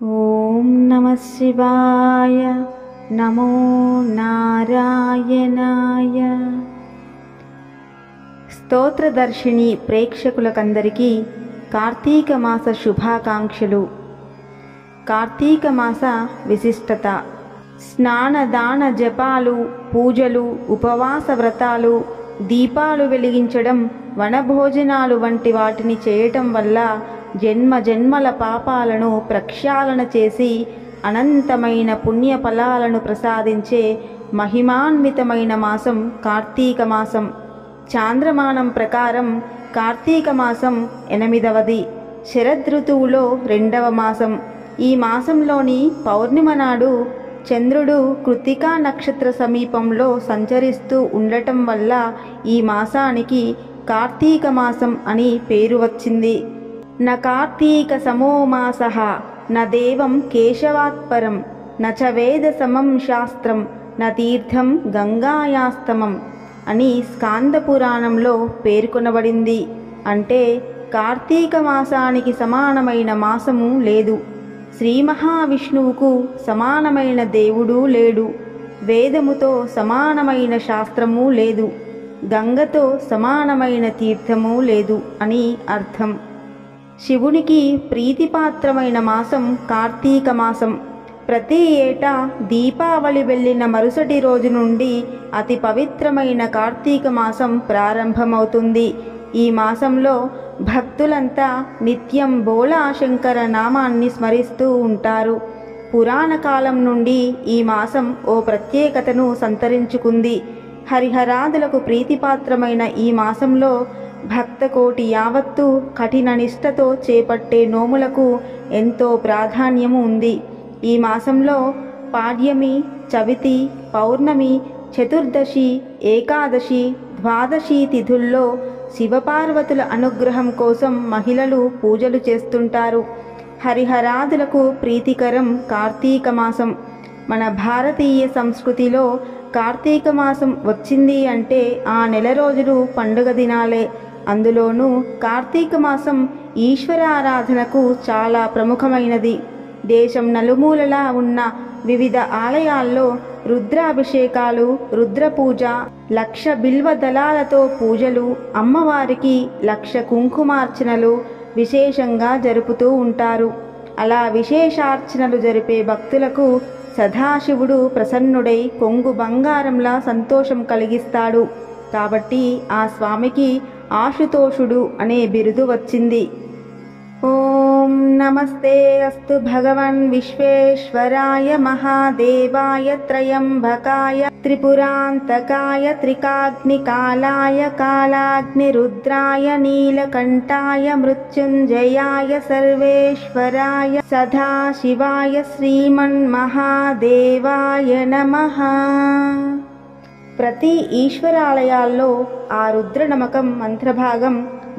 ఓం నమః శివాయ. నమో నారాయణాయ. స్తోత్రదర్శిని ప్రేక్షకులకందరికీ కార్తీక మాస శుభాకాంక్షలు. కార్తీక మాస విశిష్టత: స్నాన దాన జపాలు, పూజలు, ఉపవాస వ్రతాలు, దీపాలు వెలిగించడం, వనభోజనాలు వంటి వాటిని చేయటం వల్ల జన్మ జన్మల పాపాలను ప్రక్షాళన చేసి అనంతమైన పుణ్య ఫలాలను ప్రసాదించే మహిమాన్వితమైన మాసం కార్తీక మాసం. చాంద్రమానం ప్రకారం కార్తీక మాసం 8వది, శరదృతువులో 2వ మాసం. ఈ మాసంలోని పౌర్ణిమ నాడు చంద్రుడు కృత్తికా నక్షత్ర సమీపంలో సంచరిస్తూ ఉండటం వల్ల ఈ మాసానికి కార్తీక మాసం అని పేరు వచ్చింది. న కార్తీక సమో మాసః న దేవం కేశవాత్పరం న చ వేద సమం శాస్త్రం న తీర్థం గంగాయాస్తమం అని స్కాంద పురాణంలో పేర్కొనబడింది. అంటే కార్తీక మాసానికి సమానమైన మాసము లేదు, శ్రీ మహావిష్ణువుకు సమానమైన దేవుడు లేడు, వేదముతో సమానమైన శాస్త్రము లేదు, గంగతో సమానమైన తీర్థము లేదు అని అర్థం. శివునికి ప్రీతిపాత్రమైన మాసం కార్తీక మాసం. ప్రతి ఏటా దీపావళి వెళ్ళిన మరుసటి రోజు నుండి అతి పవిత్రమైన కార్తీక మాసం ప్రారంభమవుతుంది. ఈ మాసంలో భక్తులంతా నిత్యం బోళా శంకర నామాన్ని స్మరిస్తూ ఉంటారు. పురాణ కాలం నుండి ఈ మాసం ఓ ప్రత్యేకతను సంతరించుకుంది. హరిహరాదులకు ప్రీతిపాత్రమైన ఈ మాసంలో భక్తకోటి యావత్తు కఠిన నిష్ఠతో చేపట్టే నోములకు ఎంతో ప్రాధాన్యము ఉంది. ఈ మాసంలో పాడ్యమి, చవితి, పౌర్ణమి, చతుర్దశి, ఏకాదశి, ద్వాదశి తిథుల్లో శివపార్వతుల అనుగ్రహం కోసం మహిళలు పూజలు చేస్తుంటారు. హరిహరాదులకు ప్రీతికరం కార్తీక మాసం. మన భారతీయ సంస్కృతిలో కార్తీక మాసం వచ్చింది అంటే ఆ నెల రోజులు పండుగ దినాలే. అందులోనూ కార్తీక మాసం ఈశ్వరారాధనకు చాలా ప్రముఖమైనది. దేశం నలుమూలలా ఉన్న వివిధ ఆలయాల్లో రుద్రాభిషేకాలు, రుద్రపూజ, 1,00,000 బిల్వ దళాలతో పూజలు, అమ్మవారికి 1,00,000 కుంకుమార్చనలు విశేషంగా జరుపుతూ ఉంటారు. అలా విశేషార్చనలు జరిపే భక్తులకు సదాశివుడు ప్రసన్నుడై కొంగు బంగారంలా సంతోషం కలిగిస్తాడు. కాబట్టి ఆ స్వామికి ఆశుతోషుడు అనే బిరుదు వచ్చింది. ఓం నమస్తే అస్తు భగవన్ విశ్వేశ్వరాయ మహాదేవాయ త్రయంబకాయ త్రిపురాంతకాయ త్రికాగ్నికాలాయ కాలాగ్నిరుద్రాయ నీలకంఠాయ మృత్యుంజయాయ సర్వేశ్వరాయ సదాశివాయ శ్రీమన్మహాదేవాయ నమః. ప్రతి ఈశ్వరాలయాల్లో ఆ రుద్రనమకం మంత్రభాగం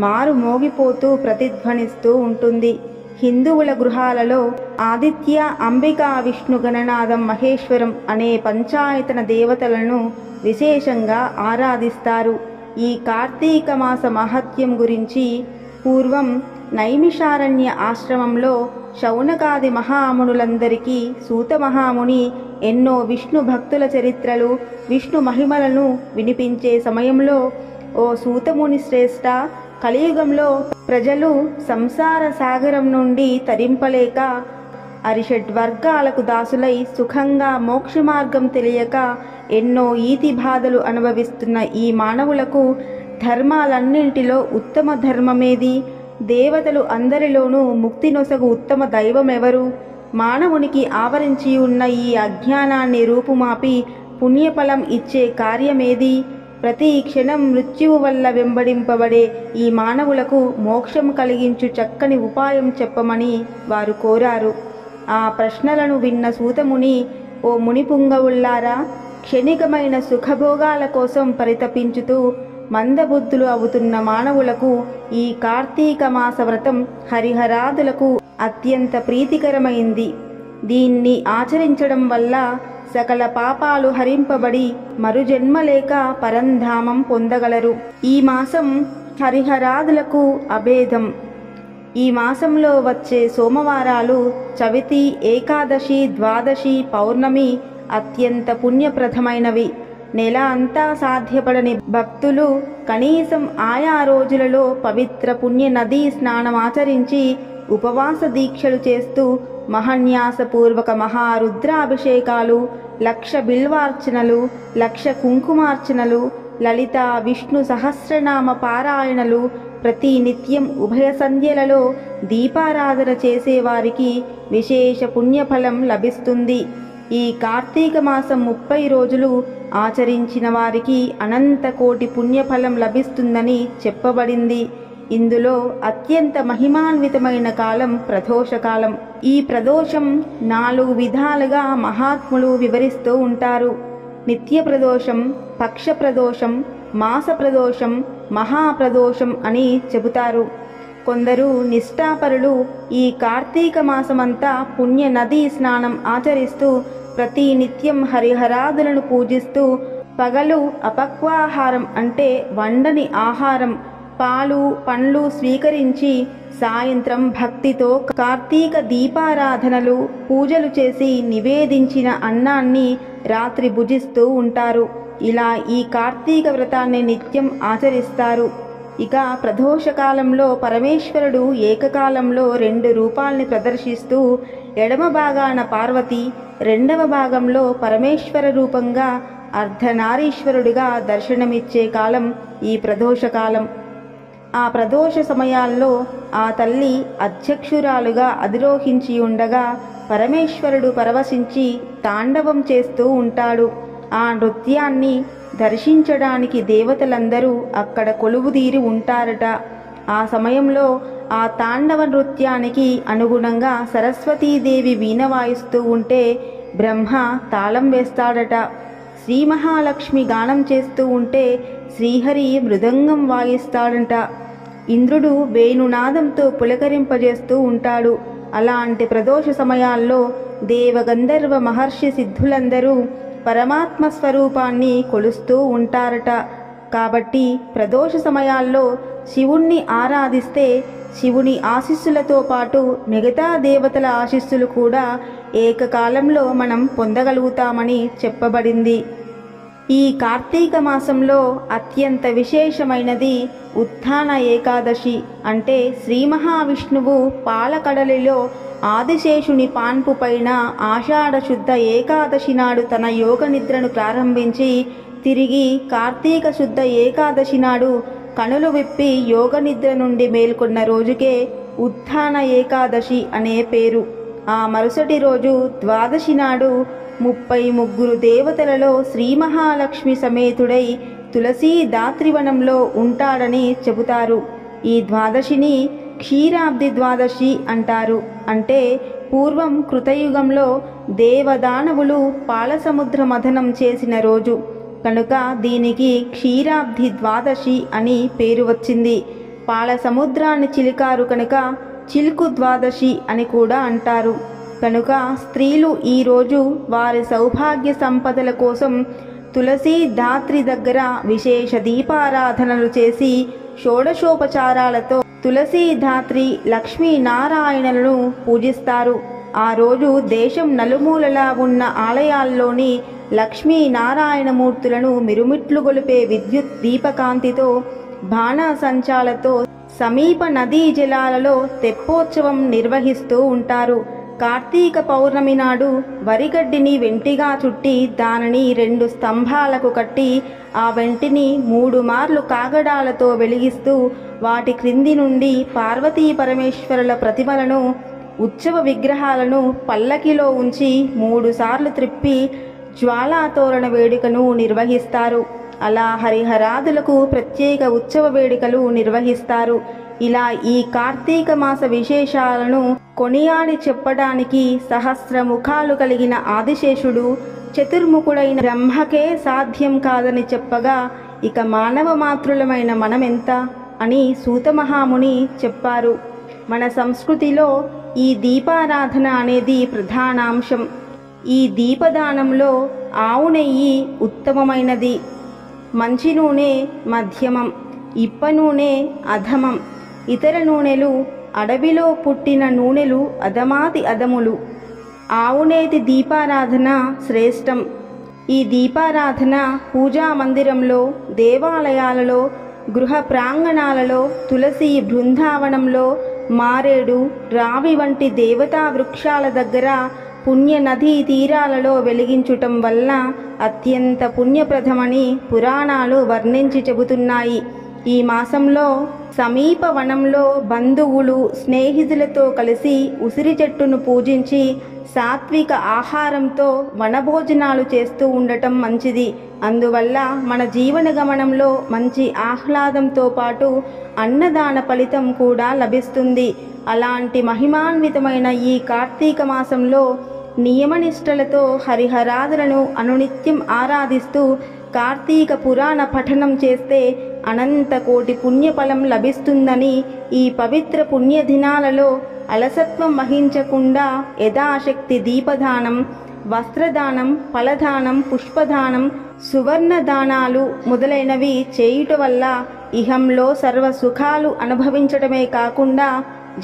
మారు మోగిపోతూ ప్రతిధ్వనిస్తూ ఉంటుంది. హిందువుల గృహాలలో ఆదిత్య, అంబికా, విష్ణు గణనాథం, మహేశ్వరం అనే పంచాయతన దేవతలను విశేషంగా ఆరాధిస్తారు. ఈ కార్తీక మాస మహత్యం గురించి పూర్వం నైమిషారణ్య ఆశ్రమంలో శౌనకాది మహామునులందరికీ సూత మహాముని ఎన్నో విష్ణు భక్తుల చరిత్రలు, విష్ణు మహిమలను వినిపించే సమయంలో, ఓ సూతముని శ్రేష్ఠ, కలియుగంలో ప్రజలు సంసార సాగరం నుండి తరింపలేక అరిషడ్వర్గాలకు దాసులై సుఖంగా మోక్ష మార్గం తెలియక ఎన్నో ఈతి బాధలు అనుభవిస్తున్న ఈ మానవులకు ధర్మాలన్నింటిలో ఉత్తమ ధర్మమేది? దేవతలు అందరిలోనూ ముక్తి నొసగు ఉత్తమ దైవమెవరు? మానవునికి ఆవరించి ఉన్న ఈ అజ్ఞానాన్ని రూపుమాపి పుణ్యఫలం ఇచ్చే కార్యమేది? ప్రతి క్షణం మృత్యువు వల్ల వెంబడింపబడే ఈ మానవులకు మోక్షం కలిగించు చక్కని ఉపాయం చెప్పమని వారు కోరారు. ఆ ప్రశ్నలను విన్న సూతముని, ఓ మునిపుంగవుల్లారా, క్షణికమైన సుఖభోగాల కోసం పరితపించుతూ మందబుద్ధులు అవుతున్న మానవులకు ఈ కార్తీక మాస వ్రతం హరిహరాదులకు అత్యంత ప్రీతికరమైంది. దీన్ని ఆచరించడం వల్ల సకల పాపాలు హరింపబడి మరుజన్మలేక పరంధామం పొందగలరు. ఈ మాసం హరిహరాదులకు అభేదం. ఈ మాసంలో వచ్చే సోమవారాలు చవితి, ఏకాదశి, ద్వాదశి, పౌర్ణమి అత్యంత పుణ్యప్రదమైనవి. నెల అంతా సాధ్యపడని భక్తులు కనీసం ఆయా రోజులలో పవిత్ర పుణ్య నదీ స్నానం ఆచరించి ఉపవాస దీక్షలు చేస్తూ మహాన్యాసపూర్వక మహారుద్రాభిషేకాలు, 1,00,000 బిల్వార్చనలు, 1,00,000 కుంకుమార్చనలు, లలిత విష్ణు సహస్రనామ పారాయణలు, ప్రతి నిత్యం ఉభయ సంధ్యలలో దీపారాధన చేసేవారికి విశేష పుణ్యఫలం లభిస్తుంది. ఈ కార్తీక మాసం 30 రోజులు ఆచరించిన వారికి అనంత కోటి పుణ్యఫలం లభిస్తుందని చెప్పబడింది. ఇందులో అత్యంత మహిమాన్వితమైన కాలం ప్రదోషకాలం. ఈ ప్రదోషం 4 విధాలుగా మహాత్ములు వివరిస్తూ ఉంటారు. నిత్య ప్రదోషం, పక్ష ప్రదోషం, మాస ప్రదోషం, మహాప్రదోషం అని చెబుతారు. కొందరు నిష్ఠాపరులు ఈ కార్తీక మాసమంతా పుణ్య నదీ స్నానం ఆచరిస్తూ ప్రతి నిత్యం హరిహరాదులను పూజిస్తూ పగలు అపక్వాహారం అంటే వండని ఆహారం, పాలు పండ్లు స్వీకరించి సాయంత్రం భక్తితో కార్తీక దీపారాధనలు పూజలు చేసి నివేదించిన అన్నాన్ని రాత్రి భుజిస్తూ ఉంటారు. ఇలా ఈ కార్తీక వ్రతాన్ని నిత్యం ఆచరిస్తారు. ఇక ప్రదోషకాలంలో పరమేశ్వరుడు ఏకకాలంలో 2 రూపాల్ని ప్రదర్శిస్తూ ఎడమ భాగాన పార్వతి, రెండవ భాగంలో పరమేశ్వర రూపంగా అర్ధనారీశ్వరుడిగా దర్శనమిచ్చే కాలం ఈ ప్రదోషకాలం. ఆ ప్రదోష సమయాల్లో ఆ తల్లి అధ్యక్షురాలుగా అధిరోహించి ఉండగా పరమేశ్వరుడు పరవశించి తాండవం చేస్తూ ఉంటాడు. ఆ నృత్యాన్ని దర్శించడానికి దేవతలందరూ అక్కడ కొలువుదీరి ఉంటారట. ఆ సమయంలో ఆ తాండవ నృత్యానికి అనుగుణంగా సరస్వతీదేవి వీణ వాయిస్తూ ఉంటే బ్రహ్మ తాళం వేస్తాడట. శ్రీ మహాలక్ష్మి గానం చేస్తూ ఉంటే శ్రీహరి మృదంగం వాయిస్తాడంట. ఇంద్రుడు వేణునాదంతో పులకరింపజేస్తూ ఉంటాడు. అలాంటి ప్రదోష సమయాల్లో దేవగంధర్వ మహర్షి సిద్ధులందరూ పరమాత్మ స్వరూపాన్ని కొలుస్తూ ఉంటారట. కాబట్టి ప్రదోష సమయాల్లో శివుణ్ణి ఆరాధిస్తే శివుని ఆశీస్సులతో పాటు మిగతా దేవతల ఆశీస్సులు కూడా ఏకకాలంలో మనం పొందగలుగుతామని చెప్పబడింది. ఈ కార్తీక మాసంలో అత్యంత విశేషమైనది ఉత్థాన ఏకాదశి. అంటే శ్రీ మహావిష్ణువు పాలకడలిలో ఆదిశేషుని పాన్పు పైన ఆషాఢ శుద్ధ ఏకాదశి నాడు తన యోగ నిద్రను ప్రారంభించి తిరిగి కార్తీక శుద్ధ ఏకాదశి నాడు కనులు విప్పి యోగ నిద్ర నుండి మేల్కొన్న రోజుకే ఉత్థాన ఏకాదశి అనే పేరు. ఆ మరుసటి రోజు ద్వాదశి నాడు 33 దేవతలలో శ్రీ మహాలక్ష్మి సమేతుడై తులసీ దాత్రివనంలో ఉంటాడని చెబుతారు. ఈ ద్వాదశిని క్షీరాబ్ది ద్వాదశి అంటారు. అంటే పూర్వం కృతయుగంలో దేవదానవులు పాలసముద్ర మథనం చేసిన రోజు కనుక దీనికి క్షీరాబ్ది ద్వాదశి అని పేరు వచ్చింది. పాల సముద్రాన్ని చిలికారు కనుక చిలుకు ద్వాదశి అని కూడా అంటారు. కనుక స్త్రీలు ఈరోజు వారి సౌభాగ్య సంపదల కోసం తులసీ దాత్రి దగ్గర విశేష దీపారాధనలు చేసి షోడశోపచారాలతో తులసీ ధాత్రి లక్ష్మీనారాయణలను పూజిస్తారు. ఆ రోజు దేశం నలుమూలలా ఉన్న ఆలయాల్లోని లక్ష్మీనారాయణమూర్తులను మిరుమిట్లు గొలిపే విద్యుత్ దీపకాంతితో బాణాసంచాలతో సమీప నదీ జలాలలో తెప్పోత్సవం నిర్వహిస్తూ ఉంటారు. కార్తీక పౌర్ణమి నాడు వరిగడ్డిని వెంటిగా చుట్టి దానిని 2 స్తంభాలకు కట్టి ఆ వెంటిని 3 మార్లు కాగడాలతో వెలిగిస్తూ వాటి క్రింది నుండి పార్వతీ పరమేశ్వరుల ప్రతిమలను ఉత్సవ విగ్రహాలను పల్లకిలో ఉంచి 3 సార్లు త్రిప్పి జ్వాలాతోరణ వేడుకను నిర్వహిస్తారు. అలా హరిహరాదులకు ప్రత్యేక ఉత్సవ వేడుకలు నిర్వహిస్తారు. ఇలా ఈ కార్తీక మాస విశేషాలను కొనియాడి చెప్పడానికి సహస్ర ముఖాలు కలిగిన ఆదిశేషుడు చతుర్ముఖుడైన బ్రహ్మకే సాధ్యం కాదని చెప్పగా ఇక మానవ మాతృలమైన మనమెంత అని సూతమహాముని చెప్పారు. మన సంస్కృతిలో ఈ దీపారాధన అనేది ప్రధానాంశం. ఈ దీపదానంలో ఆవు నెయ్యి ఉత్తమమైనది, మంచి నూనె మధ్యమం, ఇప్ప నూనె అధమం, ఇతర నూనెలు అడవిలో పుట్టిన నూనెలు అధమాతి అధములు. ఆవునేతి దీపారాధన శ్రేష్టం. ఈ దీపారాధన పూజా మందిరంలో, దేవాలయాలలో, గృహ ప్రాంగణాలలో, తులసి బృందావనంలో, మారేడు, రావి వంటి దేవతా వృక్షాల దగ్గర, పుణ్య నదీ తీరాలలో వెలిగించుటం వల్ల అత్యంత పుణ్యప్రదమని పురాణాలు వర్ణించి చెబుతున్నాయి. ఈ మాసంలో సమీప వనంలో బంధువులు, స్నేహితులతో కలిసి ఉసిరి చెట్టును పూజించి సాత్విక ఆహారంతో వనభోజనాలు చేస్తూ ఉండటం మంచిది. అందువల్ల మన జీవన గమనంలో మంచి ఆహ్లాదంతో పాటు అన్నదాన ఫలితం కూడా లభిస్తుంది. అలాంటి మహిమాన్వితమైన ఈ కార్తీక మాసంలో నియమనిష్టలతో హరిహరాదులను అనునిత్యం ఆరాధిస్తూ కార్తీక పురాణ పఠనం చేస్తే అనంత కోటి పుణ్యఫలం లభిస్తుందని, ఈ పవిత్ర పుణ్యదినాలలో అలసత్వం వహించకుండా యథాశక్తి దీపదానం, వస్త్రదానం, ఫలదానం, పుష్పదానం, సువర్ణదానాలు మొదలైనవి చేయుట వల్ల ఇహంలో సర్వ సుఖాలు అనుభవించడమే కాకుండా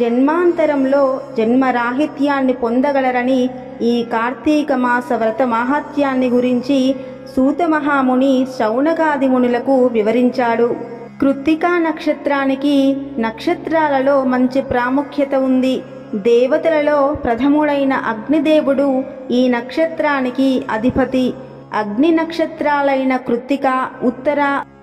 జన్మాంతరంలో జన్మరాహిత్యాన్ని పొందగలరని ఈ కార్తీక మాస వ్రత మాహాత్యాన్ని గురించి సూత మహాముని శౌనకాది మునులకు వివరించాడు. కృత్తికా నక్షత్రానికి నక్షత్రాలలో మంచి ప్రాముఖ్యత ఉంది. దేవతలలో ప్రథముడైన అగ్నిదేవుడు ఈ నక్షత్రానికి అధిపతి. అగ్ని నక్షత్రాలైన కృత్తిక,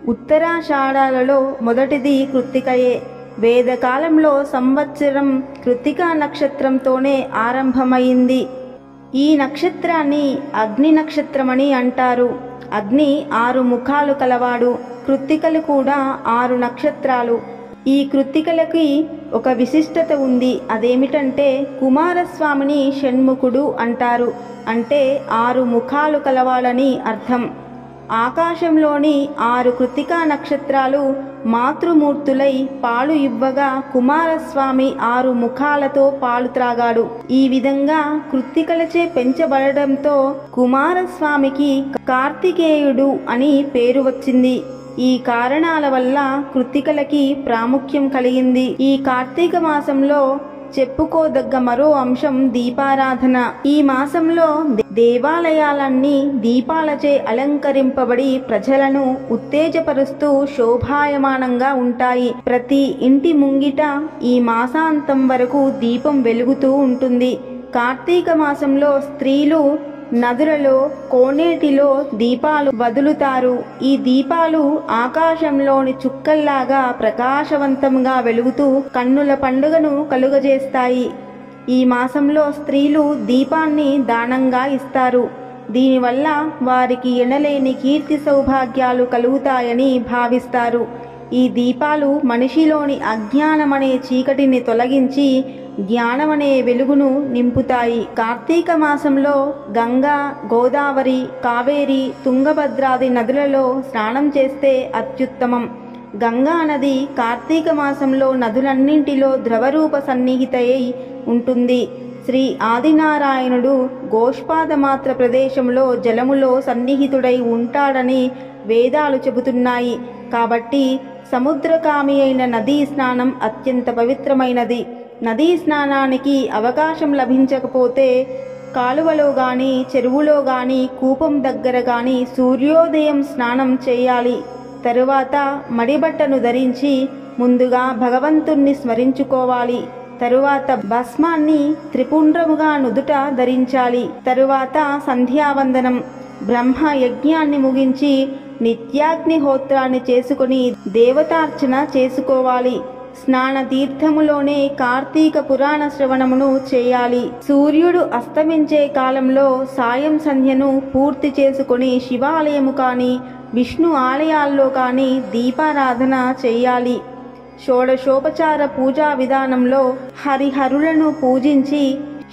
ఉత్తరాషాఢాలలో మొదటిది కృత్తికయే. వేదకాలంలో సంవత్సరం కృత్తికా నక్షత్రంతోనే ఆరంభమైంది. ఈ నక్షత్రాన్ని అగ్ని నక్షత్రమని అంటారు. అగ్ని 6 ముఖాలు కలవాడు. కృత్తికలు కూడా 6 నక్షత్రాలు. ఈ కృత్తికలకి ఒక విశిష్టత ఉంది. అదేమిటంటే కుమారస్వామిని షణ్ముఖుడు అంటారు. అంటే 6 ముఖాలు కలవాడని అర్థం. ఆకాశంలోని 6 కృత్తికా నక్షత్రాలు మాతృమూర్తులై పాలు ఇవ్వగా కుమారస్వామి 6 ముఖాలతో పాలు త్రాగాడు. ఈ విధంగా కృత్తికలచే పెంచబడడంతో కుమారస్వామికి కార్తికేయుడు అని పేరు వచ్చింది. ఈ కారణాల వల్ల కృత్తికలకి ప్రాముఖ్యం కలిగింది. ఈ కార్తీక మాసంలో చెప్పుకోదగ్గ మరో అంశం దీపారాధన. ఈ మాసంలో దేవాలయాలన్నీ దీపాలచే అలంకరింపబడి ప్రజలను ఉత్తేజపరుస్తూ శోభాయమానంగా ఉంటాయి. ప్రతి ఇంటి ముంగిట ఈ మాసాంతం వరకు దీపం వెలుగుతూ ఉంటుంది. కార్తీక మాసంలో స్త్రీలు నదులలో, కోనేటిలో దీపాలు వదులుతారు. ఈ దీపాలు ఆకాశంలోని చుక్కల్లాగా ప్రకాశవంతంగా వెలుగుతూ కన్నుల పండుగను కలుగజేస్తాయి. ఈ మాసంలో స్త్రీలు దీపాన్ని దానంగా ఇస్తారు. దీనివల్ల వారికి ఎనలేని కీర్తి సౌభాగ్యాలు కలుగుతాయని భావిస్తారు. ఈ దీపాలు మనిషిలోని అజ్ఞానమనే చీకటిని తొలగించి జ్ఞానమనే వెలుగును నింపుతాయి. కార్తీక మాసంలో గంగా, గోదావరి, కావేరి, తుంగభద్రాది నదులలో స్నానం చేస్తే అత్యుత్తమం. గంగా నది కార్తీక మాసంలో నదులన్నింటిలో ద్రవరూప సన్నిహితయై ఉంటుంది. శ్రీ ఆదినారాయణుడు గోష్పాదమాత్ర ప్రదేశంలో జలములో సన్నిహితుడై ఉంటాడని వేదాలు చెబుతున్నాయి. కాబట్టి సముద్రకామి అయిన నదీ స్నానం అత్యంత పవిత్రమైనది. నదీ స్నానానికి అవకాశం లభించకపోతే కాలువలో గాని, చెరువులో గాని, కూపం దగ్గర గాని సూర్యోదయం స్నానం చేయాలి. తరువాత మడిబట్టను ధరించి ముందుగా భగవంతుణ్ణి స్మరించుకోవాలి. తరువాత భస్మాన్ని త్రిపుండ్రముగా నుదుట ధరించాలి. తరువాత సంధ్యావందనం, బ్రహ్మ యజ్ఞాన్ని ముగించి నిత్యాగ్నిహోత్రాన్ని చేసుకుని దేవతార్చన చేసుకోవాలి. స్నాన తీర్థములోనే కార్తీక పురాణ శ్రవణమును చేయాలి. సూర్యుడు అస్తమించే కాలంలో సాయం సంధ్యను పూర్తి చేసుకుని శివాలయము కానీ, విష్ణు ఆలయాల్లో కానీ దీపారాధన చేయాలి. షోడశోపచార పూజా విధానంలో హరిహరులను పూజించి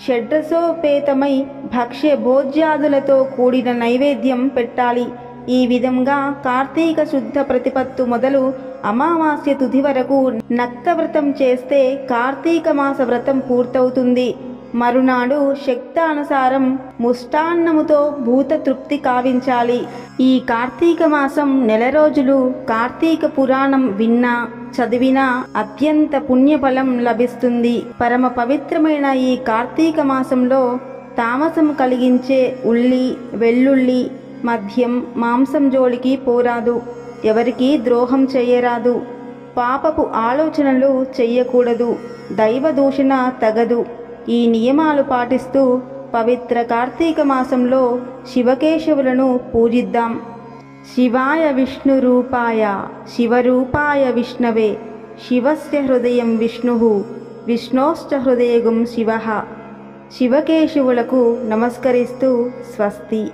షడ్రసోపేతమై భక్ష్య భోజ్యాదులతో కూడిన నైవేద్యం పెట్టాలి. ఈ విధంగా కార్తీక శుద్ధ ప్రతిపత్తు మొదలు అమావాస్య తుది వరకు నక్తవ్రతం చేస్తే కార్తీక మాస వ్రతం పూర్తవుతుంది. మరునాడు శక్తానుసారం ముష్టాన్నముతో భూత తృప్తి కావించాలి. ఈ కార్తీక మాసం నెల రోజులు కార్తీక పురాణం విన్నా చదివినా అత్యంత పుణ్యఫలం లభిస్తుంది. పరమ పవిత్రమైన ఈ కార్తీక మాసంలో తామసం కలిగించే ఉల్లి, వెల్లుల్లి, మద్యం, మాంసం జోలికి పోరాదు. ఎవరికీ ద్రోహం చేయరాదు. పాపపు ఆలోచనలు చెయ్యకూడదు. దైవ దూషణ తగదు. ఈ నియమాలు పాటిస్తూ పవిత్ర కార్తీక మాసంలో శివకేశవులను పూజిద్దాం. శివాయ విష్ణు రూపాయ శివరూపాయ విష్ణవే శివస్య హృదయం విష్ణుః విష్ణోశ్చ హృదయగం శివః. శివకేశవులకు నమస్కరిస్తూ స్వస్తి.